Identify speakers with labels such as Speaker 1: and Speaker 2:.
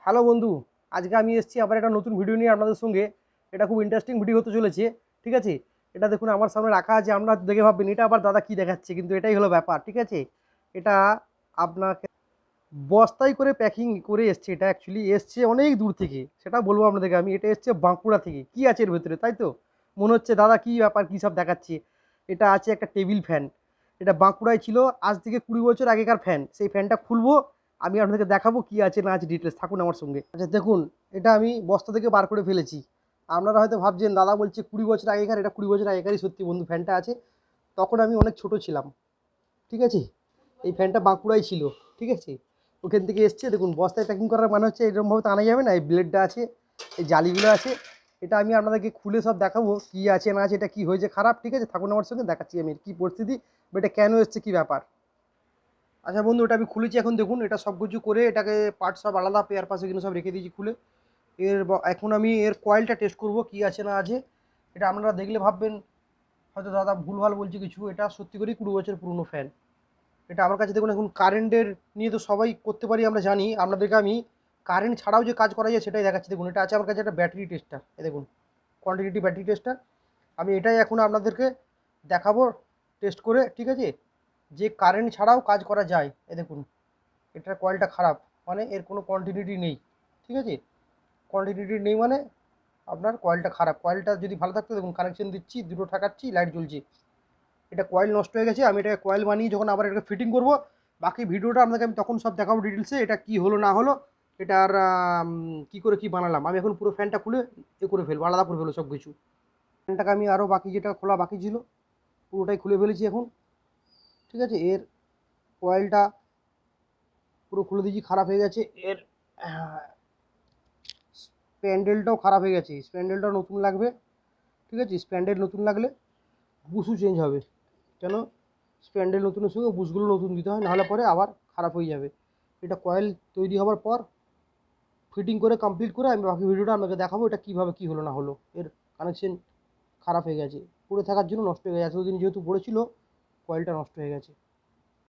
Speaker 1: Hello বন্ধু, আজকে আমি এসেছি আবার একটা নতুন ভিডিও নিয়ে আপনাদের সঙ্গে। এটা খুব ইন্টারেস্টিং ভিডিও হতে চলেছে। ঠিক আছে, এটা দেখুন আমার সামনে রাখা আছে। আপনারা দেখে ভাববেন এটা আবার দাদা কি দেখাচ্ছে, কিন্তু এটাই হলো ব্যাপার। ঠিক আছে, এটা আপনাকে বস্তায় করে প্যাকিং করে এসছে। এটা অ্যাকচুয়ালি এসছে অনেক দূর থেকে, সেটা বলবো আপনাদেরকে আমি। এটা এসছে বাঁকুড়া থেকে। কি আছে এর ভেতরে, তাই তো মনে হচ্ছে দাদা কি ব্যাপার, কী সব দেখাচ্ছে। এটা আছে একটা টেবিল ফ্যান। এটা বাঁকুড়ায় ছিল আজ থেকে 20 বছর আগেকার ফ্যান। সেই ফ্যানটা খুলবো, আমি আপনাদেরকে দেখাবো কি আছে না আছে ডিটেলস। থাকুন আমার সঙ্গে। আচ্ছা দেখুন, এটা আমি বস্তা থেকে বার করে ফেলেছি। আপনারা হয়তো ভাবছেন দাদা বলছে 20 বছর আগেকার। এটা 20 বছর আগেকারই সত্যি বন্ধু, ফ্যানটা আছে। তখন আমি অনেক ছোট ছিলাম। ঠিক আছে, এই ফ্যানটা বাঁকুড়ায় ছিল। ঠিক আছে, ওখান থেকে এসছে। দেখুন বস্তায় প্যাকিং করার মানে হচ্ছে এরকমভাবে তো আনা যাবে না। এই ব্লেডটা আছে, এই জালিগুলো আছে। এটা আমি আপনাদেরকে খুলে সব দেখাবো কি আছে না আছে, এটা কি হয়েছে খারাপ। ঠিক আছে, থাকুন আমার সঙ্গে, দেখাচ্ছি আমি কি পরিস্থিতি বা এটা কেন এসছে, কি ব্যাপার। আচ্ছা বন্ধু, এটা আমি খুলেছি। এখন দেখুন, এটা সব কিছু করে এটাকে পার্ট সব আলাদা পেয়ার পাশে কিন্তু সব রেখে দিয়েছি খুলে। এখন আমি এর কয়েলটা টেস্ট করব কি আছে না আছে। এটা আপনারা দেখলে ভাববেন হয়তো দাদা ভুলভাল বলছে কিছু। এটা সত্যি করেই 20 বছর পুরনো ফ্যান। এটা আমার কাছে দেখুন, এখন কারেন্টের নিয়ে তো সবাই করতে পারি আমরা জানি। আপনাদেরকে আমি কারেন্ট ছাড়াও যে কাজ করা যায় সেটাই দেখাচ্ছি। দেখুন এটা আছে আমার কাছে একটা ব্যাটারি টেস্টার। এ দেখুন, কোয়ান্টিটি ব্যাটারি টেস্টার। আমি এটাই এখন আপনাদেরকে দেখাবো টেস্ট করে। ঠিক আছে, যে কারেন্ট ছাড়াও কাজ করা যায়। এ দেখুন, এটার কয়েলটা খারাপ, মানে এর কোনো কন্টিনিউটি নেই। ঠিক আছে, কন্টিনিউটি নেই মানে আপনার কয়েলটা খারাপ। কয়েলটা যদি ভালো থাকতো, দেখুন কানেকশন দিচ্ছি, দুটো ঠাকাচ্ছি, লাইট জ্বলছে। এটা কয়েল নষ্ট হয়ে গেছে। আমি এটাকে কয়েল বানিয়ে যখন আবার এটাকে ফিটিং করব, বাকি ভিডিওটা আপনাকে আমি তখন সব দেখাবো ডিটেলসে, এটা কি হলো না হলো। এটার কি করে কি বানালাম। আমি এখন পুরো ফ্যানটা খুলে এ করে ফেলবো, আলাদা করে ফেলবো সব কিছু। ফ্যানটাকে আমি আরও বাকি যেটা খোলা বাকি ছিল পুরোটাই খুলে ফেলেছি এখন। ঠিক আছে, এর কয়েলটা পুরো খুলে দিয়েছি, খারাপ হয়ে গেছে। এর স্প্যান্ডেলটাও খারাপ হয়ে গেছে, স্প্যান্ডেলটাও নতুন লাগবে। ঠিক আছে, স্প্যান্ডেল নতুন লাগলে বুশও চেঞ্জ হবে। কেন, স্প্যান্ডেল নতুনের সঙ্গে বুশগুলো নতুন দিতে হয়, নাহলে পরে আবার খারাপ হয়ে যাবে। এটা কয়েল তৈরি হওয়ার পর ফিটিং করে কমপ্লিট করে আমি বাকি ভিডিওটা আপনাকে দেখাবো এটা কীভাবে কী হলো না হলো। এর কানেকশন খারাপ হয়ে গেছে, পড়ে থাকার জন্য নষ্ট হয়ে গেছে। এতদিন যেহেতু পড়েছিল, কয়েলটা নষ্ট হয়ে গেছে।